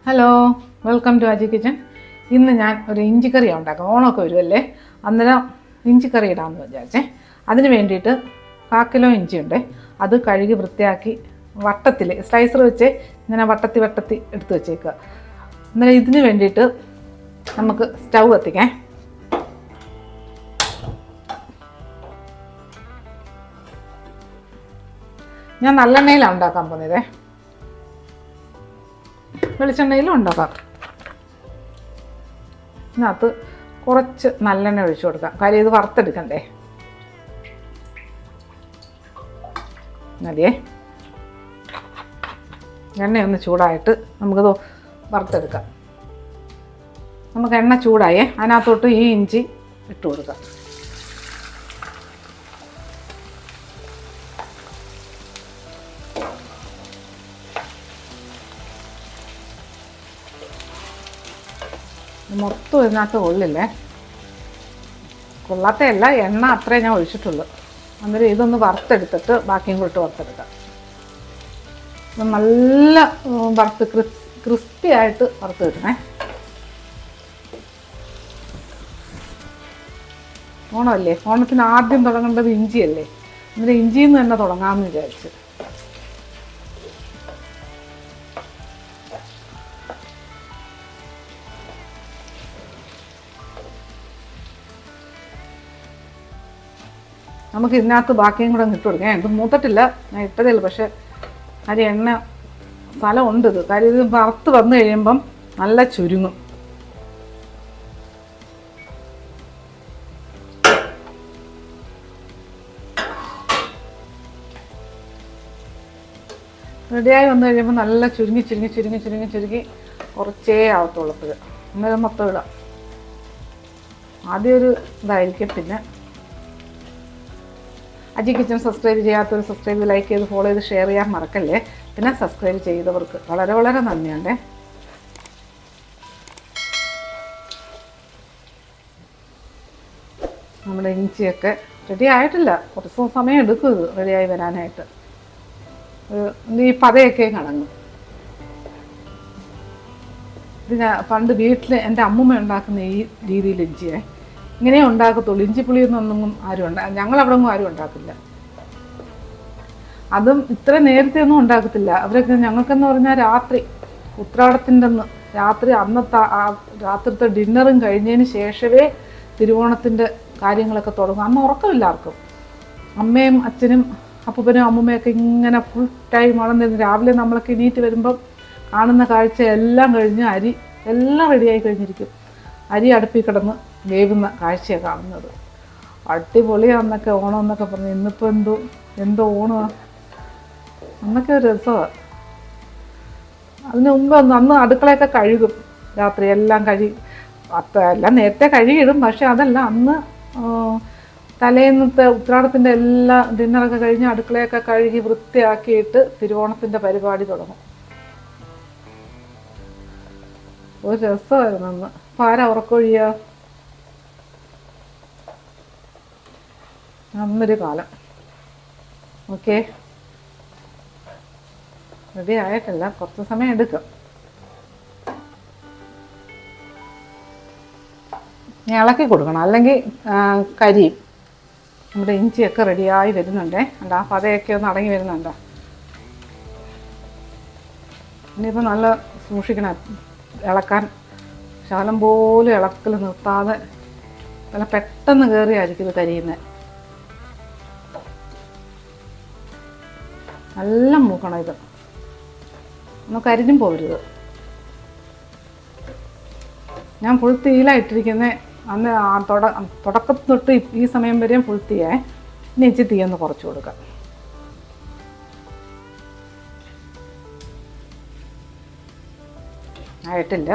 Hello, welcome to Aji kitchen. ഇന്ന് ഞാൻ ഒരു ഇഞ്ചിക്കറിയാണ് ഉണ്ടാക്കാം. ഓണമൊക്കെ വരുമല്ലേ, അന്നേരം ഇഞ്ചിക്കറി ഇടാമെന്ന് വിചാരിച്ചേ. അതിന് വേണ്ടിയിട്ട് 1/4 കിലോ ഇഞ്ചിയുണ്ട്. അത് കഴുകി വൃത്തിയാക്കി വട്ടത്തിൽ സ്ലൈസർ വെച്ച് ഇങ്ങനെ വട്ടത്തി എടുത്ത് വെച്ചേക്കുക. അന്നേരം ഇതിന് വേണ്ടിയിട്ട് നമുക്ക് സ്റ്റൗ കത്തിക്കാം. ഞാൻ നല്ലെണ്ണയിലാണ് ഉണ്ടാക്കാൻ പോകുന്നത്. വെളിച്ചെണ്ണയിലും ഉണ്ടാക്കാം. ഇതിനകത്ത് കുറച്ച് നല്ലെണ്ണ ഒഴിച്ചു കൊടുക്കാം, കാര്യം ഇത് വറുത്തെടുക്കണ്ടേ. മതിയേ. എണ്ണയൊന്ന് ചൂടായിട്ട് നമുക്കത് വറുത്തെടുക്കാം. നമുക്ക് എണ്ണ ചൂടായേ, അതിനകത്തോട്ട് ഈ ഇഞ്ചി ഇട്ട് കൊടുക്കാം. മൊത്തം ഇതിനകത്ത് കൊള്ളില്ലേ, കൊള്ളാത്തയല്ല, എണ്ണ അത്രേ ഞാൻ ഒഴിച്ചിട്ടുള്ളൂ. അന്നേരം ഇതൊന്ന് വറുത്തെടുത്തിട്ട് ബാക്കിയും കൂടി വറുത്തെടുക്കാം. നല്ല ക്രിസ്പി ആയിട്ട് വറുത്ത് കിട്ടണേ. ഓണമല്ലേ, ഓണത്തിന് ആദ്യം തുടങ്ങേണ്ടത് ഇഞ്ചിയല്ലേ, അന്നേരം ഇഞ്ചിയിൽ നിന്ന് തന്നെ തുടങ്ങാമെന്ന് വിചാരിച്ചു. നമുക്ക് ഇതിനകത്ത് ബാക്കിയും കൂടെ ഇട്ട് കൊടുക്കാം. ഇത് മൂത്തിട്ടില്ല, ഞാൻ ഇട്ടതേ ഉള്ളൂ. പക്ഷേ അരി എണ്ണ സ്ഥലമുണ്ട് ഇത്, കാര്യം ഇത് വറുത്ത് വന്നു കഴിയുമ്പം നല്ല ചുരുങ്ങും. റെഡിയായി വന്നു കഴിയുമ്പോൾ നല്ല ചുരുങ്ങി കുറച്ചേ ആവത്തുള്ളൂ. ഇപ്പോഴും അന്നേരം മൊത്തം ഇടാം. ആദ്യം ഒരു ഇതായിരിക്കും. പിന്നെ അജി കിച്ചൻ സബ്സ്ക്രൈബ് ചെയ്യാത്തവർ സബ്സ്ക്രൈബ്, ലൈക്ക് ചെയ്ത്, ഫോളോ ചെയ്ത്, ഷെയർ ചെയ്യാൻ മറക്കല്ലേ. പിന്നെ സബ്സ്ക്രൈബ് ചെയ്തവർക്ക് വളരെ വളരെ നന്ദിയുണ്ടേ. നമ്മുടെ ഇഞ്ചിയൊക്കെ റെഡി ആയിട്ടില്ല, കുറച്ച് സമയം എടുക്കും ഇത് റെഡിയായി വരാനായിട്ട്. ഈ പതയൊക്കെ കണങ്ങും. ഇത് ഞാൻ പണ്ട് വീട്ടിൽ എൻ്റെ അമ്മൂമ്മ ഉണ്ടാക്കുന്ന ഈ രീതിയിൽ ഇഞ്ചിയെ ഇങ്ങനെ ഉണ്ടാക്കത്തുള്ളൂ. ഇഞ്ചിപ്പുളിയൊന്നും ആരും ഞങ്ങളവിടെ ആരും ഉണ്ടാക്കില്ല. അതും ഇത്ര നേരത്തെ ഒന്നും ഉണ്ടാക്കത്തില്ല അവരൊക്കെ. ഞങ്ങൾക്കെന്ന് പറഞ്ഞാൽ രാത്രി ഉത്രാടത്തിൻ്റെ അന്ന് രാത്രി, അന്നത്തെ രാത്രിത്തെ ഡിന്നറും കഴിഞ്ഞതിന് ശേഷമേ തിരുവോണത്തിൻ്റെ കാര്യങ്ങളൊക്കെ തുടങ്ങും. അന്ന് ഉറക്കമില്ല ആർക്കും. അമ്മയും അച്ഛനും അപ്പൂപ്പനും അമ്മൂമ്മയൊക്കെ ഇങ്ങനെ ഫുൾ ടൈം വളർന്നിരുന്നു. രാവിലെ നമ്മളൊക്കെ എണീറ്റ് വരുമ്പം കാണുന്ന കാഴ്ച എല്ലാം കഴിഞ്ഞ് അരി എല്ലാം റെഡിയായി കഴിഞ്ഞിരിക്കും. അരി അടുപ്പിൽ കിടന്ന് വേവുന്ന കാഴ്ചയാണ് കാണുന്നത്. അടിപൊളിയാണെന്നൊക്കെ ഓണം എന്നൊക്കെ പറഞ്ഞു. ഇന്നിപ്പോൾ എന്തോ ഓണമാണ്, അന്നൊക്കെ ഒരു രസമാണ്. അതിന് മുമ്പ് അന്ന് അടുക്കളയൊക്കെ കഴുകും രാത്രി, എല്ലാം എല്ലാം നേരത്തെ കഴുകിയിടും. പക്ഷെ അതല്ല, അന്ന് തലേന്നത്തെ ഉത്രാടത്തിൻ്റെ എല്ലാ ഡിന്നറൊക്കെ കഴിഞ്ഞ് അടുക്കളയൊക്കെ കഴുകി വൃത്തിയാക്കിയിട്ട് തിരുവോണത്തിൻ്റെ പരിപാടി തുടങ്ങും. ഒരു രസമായിരുന്നു അന്ന്. അപ്പോൾ ആരാ ഉറക്കൊഴിയുക? അന്നൊരു കാലം. ഓക്കെ, റെഡി ആയിട്ടില്ല, കുറച്ച് സമയം എടുക്കും. ഇളക്കി കൊടുക്കണം, അല്ലെങ്കിൽ കരിയും. നമ്മുടെ ഇഞ്ചിയൊക്കെ റെഡിയായി വരുന്നുണ്ടേ. അല്ല, ആ പതയൊക്കെ ഒന്ന് അടങ്ങി വരുന്നുണ്ടോ. ഇനിയിപ്പോൾ നല്ല സൂക്ഷിക്കണം ഇളക്കാൻ. ശകലം പോലും ഇളക്കൽ നിർത്താതെ, നല്ല പെട്ടെന്ന് കയറിയായിരിക്കും ഇത് കരിയുന്നത്. നല്ല മൂക്കണം ഇത്, ഒന്ന് കരിഞ്ഞും പോകരുത്. ഞാൻ ഫുൾ തീയിലായിട്ടിരിക്കുന്നത്. അന്ന് തുടക്കത്തിൽ തൊട്ട് ഈ സമയം വരെയും ഫുൾ തീയേ. ഇനി ഇച്ചിരി തീയൊന്ന് കുറച്ച് കൊടുക്കാം. ആയിട്ടില്ല.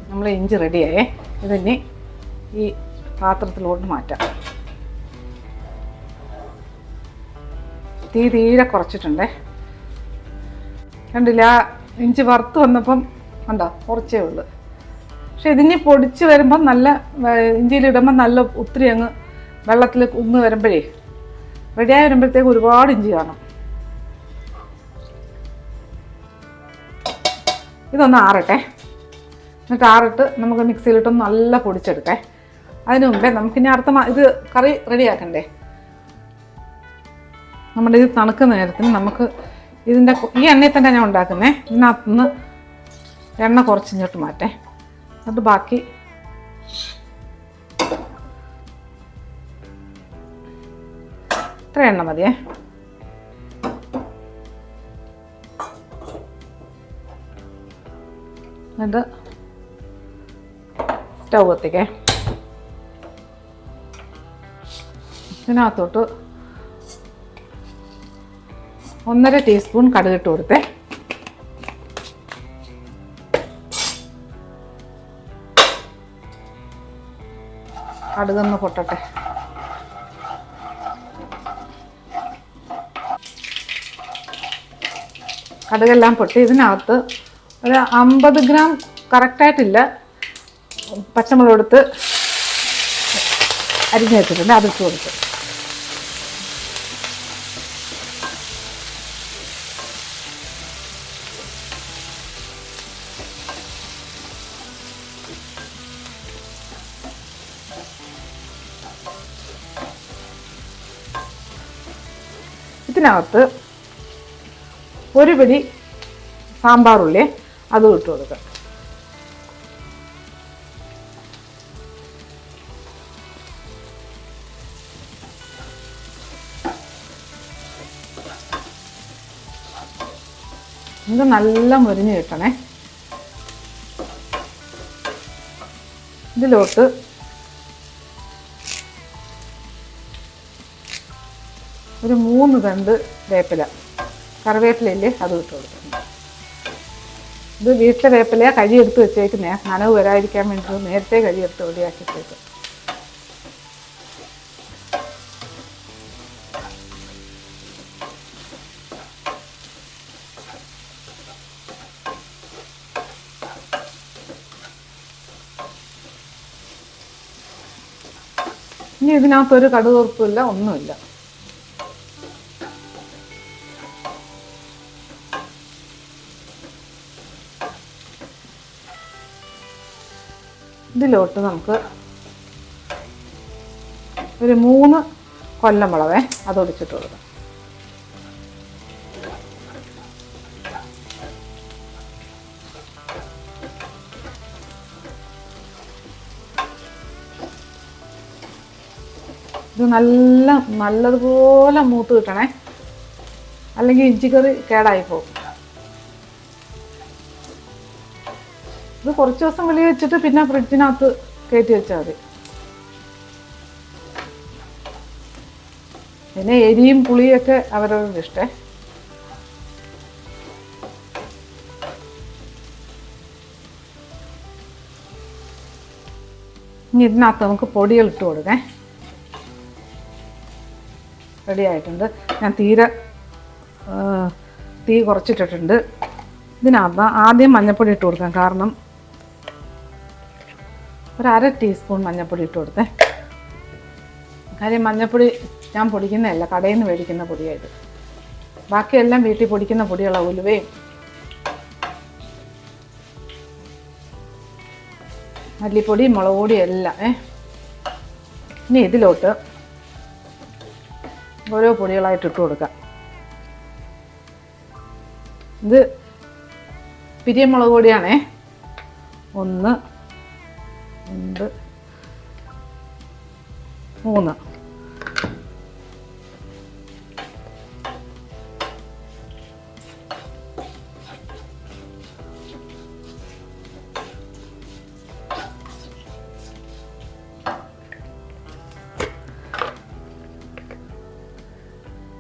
നമ്മൾ ഇഞ്ചി റെഡിയായേ. ഇതിനി ഈ പാത്രത്തിലോട്ട് മാറ്റാം. തീരെ കുറച്ചിട്ടുണ്ടേ. കണ്ടില്ല, ഇഞ്ചി വറുത്ത് വന്നപ്പം കണ്ടോ, കുറച്ചേ ഉള്ളൂ. പക്ഷെ ഇതിനി പൊടിച്ച് വരുമ്പം നല്ല, ഇഞ്ചിയിലിടുമ്പം നല്ല ഒത്തിരി അങ്ങ് വെള്ളത്തിൽ കുന്ന് വരുമ്പോഴേ റെഡിയായി വരുമ്പോഴത്തേക്ക് ഒരുപാട് ഇഞ്ചി കാണും. ഇതൊന്ന് ആറട്ടെ. എന്നിട്ട് ആറിട്ട് നമുക്ക് മിക്സിയിലിട്ടൊന്ന് നല്ല പൊടിച്ചെടുക്കേ. അതിന് മുമ്പേ നമുക്കിനി ഇത് കറി റെഡിയാക്കണ്ടേ. നമ്മുടെ ഇത് തണുക്കുന്ന നേരത്തിന് നമുക്ക് ഈ എണ്ണയിൽ തന്നെ ഞാൻ ഉണ്ടാക്കുന്നേ. ഇതിനകത്തുനിന്ന് എണ്ണ കുറച്ചിങ്ങോട്ട് മാറ്റേ. എന്നിട്ട് ബാക്കി ഇത്ര എണ്ണ മതിയേ. എന്നിട്ട് സ്റ്റൗ കത്തിക്കേ. ഇതിനകത്തോട്ട് 1.5 ടീസ്പൂൺ കടുകിട്ട് കൊടുത്തേ. കടുകൊന്ന് പൊട്ടട്ടെ. കടുകെല്ലാം പൊട്ടി ഇതിനകത്ത് ഒരു 50 ഗ്രാം കറക്റ്റായിട്ടില്ല പച്ചമുളക് എടുത്ത് അരിഞ്ഞ് വെച്ചിട്ടുണ്ട്. അതിട്ട് കൊടുത്ത് ഇതിനകത്ത് ഒരു പിടി സാമ്പാറുള്ളി അതും ഇട്ട് കൊടുക്കുക. ഇത് നല്ല മുരിഞ്ഞ് കിട്ടണേ. ഇതിലോട്ട് ഒരു 3 തണ്ട് വേപ്പില, കറിവേപ്പിലയില്ലേ അത് ഇട്ട് കൊടുക്കുന്നു. ഇത് വീട്ടിലെ വേപ്പില കഴിയെടുത്ത് വെച്ചേക്കുന്നേ. നനവ് വരാതിരിക്കാൻ വേണ്ടി നേരത്തെ കഴിയെടുത്ത് റെഡിയാക്കിയിട്ടേക്ക്. ഇനി ഇതിനകത്തൊരു കടുകുറുപ്പില്ല, ഒന്നുമില്ല. ഇതിലോട്ട് നമുക്ക് ഒരു 3 കൊല്ലമുളക് അതൊടിച്ചിട്ട് കൊടുക്കാം. ഇത് നല്ലതുപോലെ മൂത്ത് കിട്ടണേ, അല്ലെങ്കിൽ ഇഞ്ചിക്കറി കേടായി പോകും. ഇത് കുറച്ച് ദിവസം വെളിയിൽ വെച്ചിട്ട് പിന്നെ ഫ്രിഡ്ജിനകത്ത് കയറ്റി വെച്ചാൽ മതി. പിന്നെ എരിയും പുളിയൊക്കെ അവരവരുടെ ഇഷ്ടേ. ഇനി ഇതിനകത്ത് നമുക്ക് പൊടികൾ ഇട്ട് കൊടുക്കേ. റെഡി ആയിട്ടുണ്ട്. ഞാൻ തീ കുറച്ചിട്ടിട്ടുണ്ട്. ഇതിനകത്ത് ആദ്യം മഞ്ഞൾപ്പൊടി ഇട്ട് കൊടുക്കാം. കാരണം ഒരു 1/2 ടീസ്പൂൺ മഞ്ഞൾപ്പൊടി ഇട്ട് കൊടുത്തേ. കാര്യം മഞ്ഞൾപ്പൊടി ഞാൻ പൊടിക്കുന്നതല്ല, കടയിൽ നിന്ന് മേടിക്കുന്ന പൊടിയായിട്ട്. ബാക്കിയെല്ലാം വീട്ടിൽ പൊടിക്കുന്ന പൊടികളാണ്. ഉലുവയും മല്ലിപ്പൊടി മുളക് പൊടി എല്ലാം. ഇനി ഇതിലോട്ട് ഓരോ പൊടികളായിട്ട് ഇട്ട് കൊടുക്കാം. ഇത് പിരിയമുളക് പൊടിയാണേ. 1 2 3.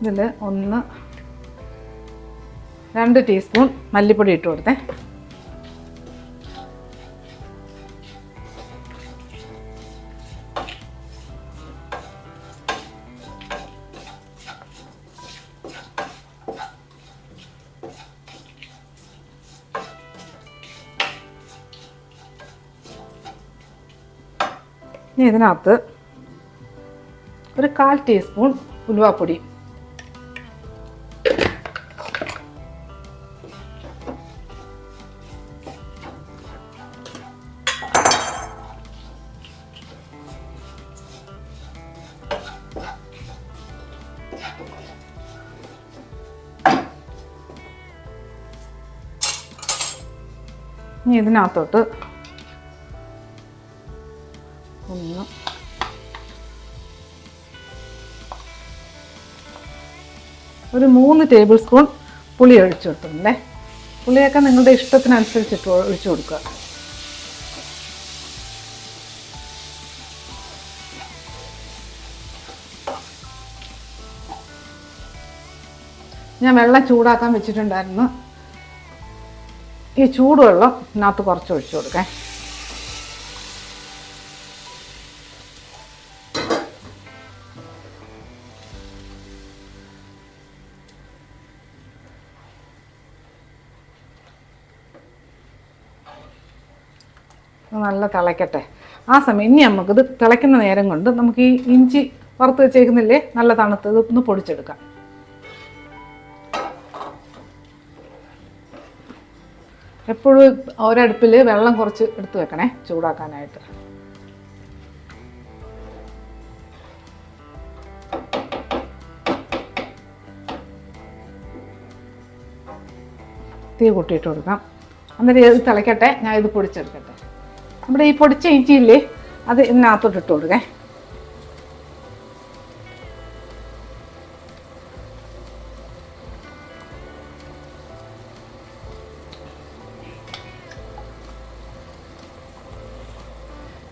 ഇതിൽ 2 ടീസ്പൂൺ മല്ലിപ്പൊടി ഇട്ട് കൊടുത്തേ. ഇനി ഇതിനകത്ത് ഒരു 1/4 ടീസ്പൂൺ ഉലുവാപ്പൊടി. ഇനി ഇതിനകത്തോട്ട് ഒരു 3 ടേബിൾ സ്പൂൺ പുളി ഒഴിച്ചു കൊടുത്തിട്ടുണ്ടേ. പുളിയൊക്കെ നിങ്ങളുടെ ഇഷ്ടത്തിനനുസരിച്ചിട്ട് ഒഴിച്ചു കൊടുക്കുക. ഞാൻ വെള്ളം ചൂടാക്കാൻ വെച്ചിട്ടുണ്ടായിരുന്നു. ഈ ചൂടുവെള്ളം ഇതിനകത്ത് കുറച്ച് ഒഴിച്ചു കൊടുക്കാം. നല്ല തിളയ്ക്കട്ടെ. ആ സമയം ഇനി നമുക്കിത് തിളയ്ക്കുന്ന നേരം കൊണ്ട് നമുക്ക് ഈ ഇഞ്ചി വറുത്ത് വെച്ചേക്കുന്നില്ലേ, നല്ല തണുത്തത് ഒന്ന് പൊടിച്ചെടുക്കാം. എപ്പോഴും ഒരടുപ്പിൽ വെള്ളം കുറച്ച് എടുത്ത് വെക്കണേ ചൂടാക്കാനായിട്ട്. തീ കൂട്ടിയിട്ട് കൊടുക്കാം. എന്നിട്ട് ഇത് തിളയ്ക്കട്ടെ, ഞാൻ ഇത് പൊടിച്ചെടുക്കട്ടെ. നമ്മുടെ ഈ പൊടിച്ച ഇഞ്ചിയില്ലേ, അത് ഇതിനകത്തോട്ട് ഇട്ട് കൊടുക്കേ.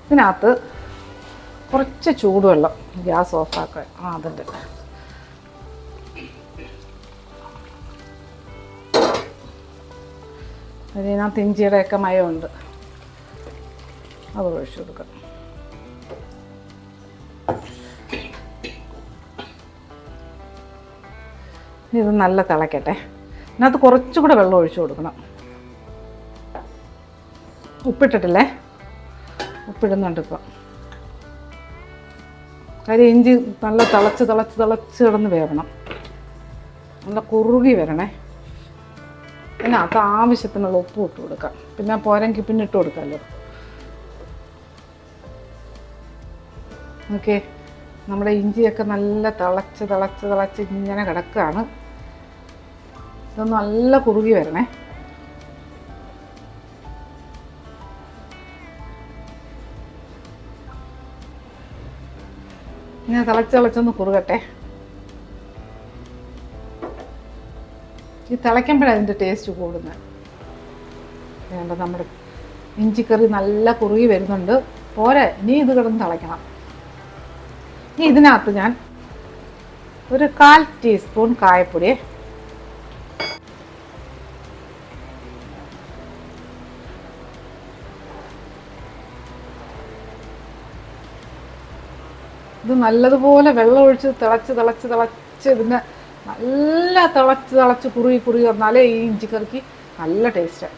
ഇതിനകത്ത് കുറച്ച് ചൂടുവെള്ളം, ഗ്യാസ് ഓഫാക്കാൻ അതുണ്ട്. അതിനകത്ത് ഇഞ്ചിയുടെയൊക്കെ മയമുണ്ട്, അത് ഒഴിച്ചു കൊടുക്കാം. ഇത് നല്ല തിളയ്ക്കട്ടെ. ഇതിനകത്ത് കുറച്ചുകൂടെ വെള്ളം ഒഴിച്ചു കൊടുക്കണം. ഉപ്പിട്ടിട്ടില്ലേ, ഉപ്പിടുന്നുണ്ട് ഇപ്പം. കാര്യം ഇഞ്ചി നല്ല തിളച്ച് കിടന്ന് വേവണം, നല്ല കുറുകി വരണേ. ഇതിനകത്ത് ആവശ്യത്തിനുള്ള ഉപ്പ് ഇട്ട് കൊടുക്കാം. പിന്നെ പോരെങ്കിൽ പിന്നെ ഇട്ട് കൊടുക്കാമല്ലോ. ഓക്കെ, നമ്മുടെ ഇഞ്ചിയൊക്കെ നല്ല തിളച്ച് ഇങ്ങനെ കിടക്കുകയാണ്. ഇതൊന്ന് നല്ല കുറുകി വരണേ. ഇങ്ങനെ തിളച്ചൊന്ന് കുറുകട്ടെ. ഈ തിളയ്ക്കുമ്പോഴാണ് അതിൻ്റെ ടേസ്റ്റ് കൂടുന്നത്. വേണ്ട, നമ്മുടെ ഇഞ്ചിക്കറി നല്ല കുറുകി വരുന്നുണ്ട്. പോരെ, ഇനി ഇത് കിടന്ന് തിളയ്ക്കണം. ഇനി ഇതിനകത്ത് ഞാൻ ഒരു 1/4 ടീസ്പൂൺ കായപ്പൊടി, ഇത് നല്ലതുപോലെ വെള്ളം ഒഴിച്ച് തിളച്ച് ഇതിനെ നല്ല തിളച്ച് കുറുകി വന്നാലേ ഈ ഇഞ്ചിക്കറിക്ക് നല്ല ടേസ്റ്റാണ്.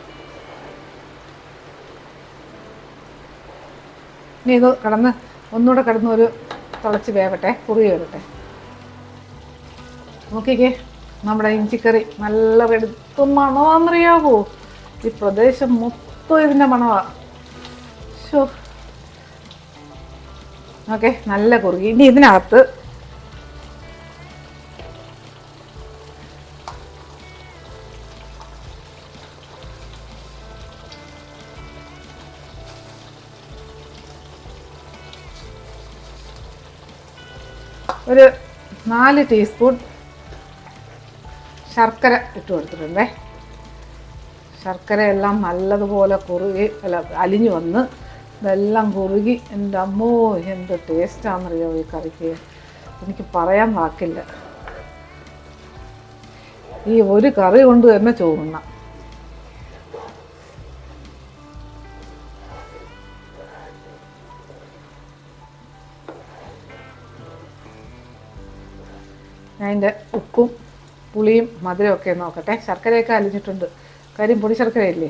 ഇനി ഇത് ഒന്നുകൂടെ കിടന്ന് ഒരു തിളച്ച് വേവട്ടെ, കുറുകി വരട്ടെ. നോക്കിക്കേ, നമ്മുടെ ഇഞ്ചിക്കറി നല്ല വെടുത്ത മണമാണെന്നറിയാവോ. ഈ പ്രദേശം മൊത്തം ഇതിൻ്റെ മണമാണ്. ശോ, ഓക്കെ, നല്ല കുറുകി. ഇനി ഇതിനകത്ത് ഒരു 4 ടീസ്പൂൺ ശർക്കര ഇട്ട് കൊടുത്തിട്ടുണ്ടേ. ശർക്കരയെല്ലാം നല്ലതുപോലെ അലിഞ്ഞു വന്ന് ഇതെല്ലാം കുറുകി. എൻ്റെ അമ്മോ, എന്ത് ടേസ്റ്റാണെന്നറിയോ ഈ കറിക്ക്, എനിക്ക് പറയാൻ വാക്കില്ല. ഈ ഒരു കറി കൊണ്ട് തന്നെ ചോറുണ്ണാം. അതിൻ്റെ ഉപ്പും പുളിയും മധുരമൊക്കെ നോക്കട്ടെ. ശർക്കരയൊക്കെ അലിഞ്ഞിട്ടുണ്ട്. കാര്യം പൊടി ശർക്കരയില്ലേ.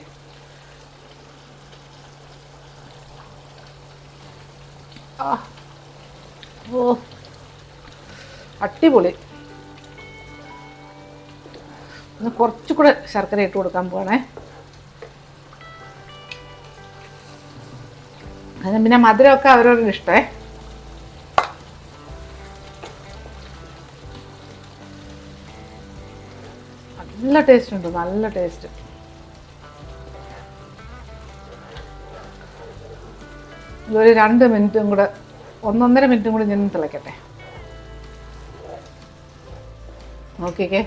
ഓ, അടിപൊളി. ഒന്ന് കുറച്ചുകൂടെ ശർക്കര ഇട്ട് കൊടുക്കാൻ പോകണേ. അതിന് പിന്നെ മധുരമൊക്കെ അവരവരുടെ ഇഷ്ടമേ. നല്ല ടേസ്റ്റ് ഉണ്ട്, നല്ല ടേസ്റ്റ്. ഇതൊരു 2 മിനിറ്റും കൂടെ 1-1.5 മിനിറ്റും കൂടി ഞാൻ തിളയ്ക്കട്ടെ. നോക്കിക്കേ,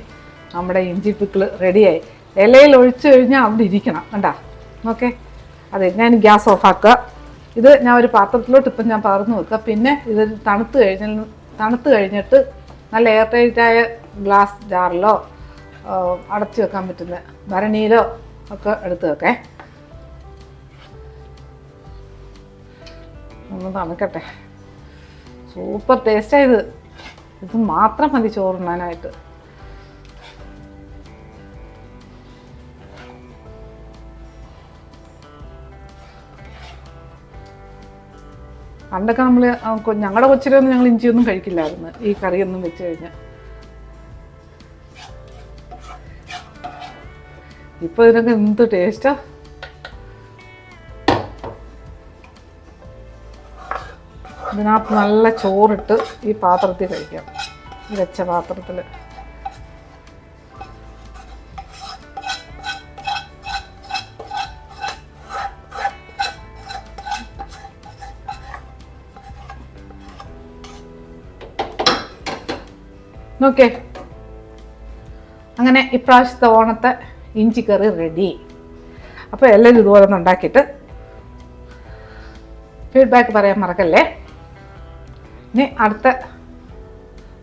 നമ്മുടെ ഇഞ്ചി പിക്കിള് റെഡിയായി. ഇലയിൽ ഒഴിച്ചു കഴിഞ്ഞാൽ അവിടെ ഇരിക്കണം കണ്ടാ. ഓക്കെ, അതെ, ഞാൻ ഗ്യാസ് ഓഫാക്കുക. ഇത് ഞാൻ ഒരു പാത്രത്തിലോട്ട് ഇപ്പം ഞാൻ പകർന്നു വെക്കുക. പിന്നെ ഇത് തണുത്ത് കഴിഞ്ഞിട്ട് നല്ല എയർ ടൈറ്റായ ഗ്ലാസ് ജാറിലോ അടച്ചു വെക്കാൻ പറ്റുന്ന ഭരണിയിലോ ഒക്കെ എടുത്ത് വെക്കേ. ഒന്ന് തണുക്കട്ടെ. സൂപ്പർ ടേസ്റ്റായത്. ഇത് മാത്രം മതി ചോറുണ്ണാനായിട്ട്. പണ്ടൊക്കെ നമ്മൾ ഞങ്ങളുടെ കൊച്ചിലൊന്നും ഞങ്ങൾ ഇഞ്ചിയൊന്നും കഴിക്കില്ലായിരുന്നു ഈ കറിയൊന്നും വെച്ച് കഴിഞ്ഞാൽ. ഇപ്പോൾ ഇതിനൊക്കെ എന്ത് ടേസ്റ്റാ. ഇതിനകത്ത് നല്ല ചോറിട്ട് ഈ പാത്രത്തിൽ കഴിക്കാം, വെച്ച പാത്രത്തിൽ. ഓക്കെ, അങ്ങനെ ഇപ്രാവശ്യത്തെ ഓണത്തെ ഇഞ്ചിക്കറി റെഡി. അപ്പോൾ എല്ലാവരും ഇതുപോലെ ഒന്ന് ഉണ്ടാക്കിയിട്ട് ഫീഡ്ബാക്ക് പറയാൻ മറക്കല്ലേ. ഇനി അടുത്ത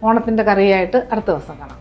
ഓണത്തിൻ്റെ കറിയായിട്ട് അടുത്ത ദിവസം കാണാം.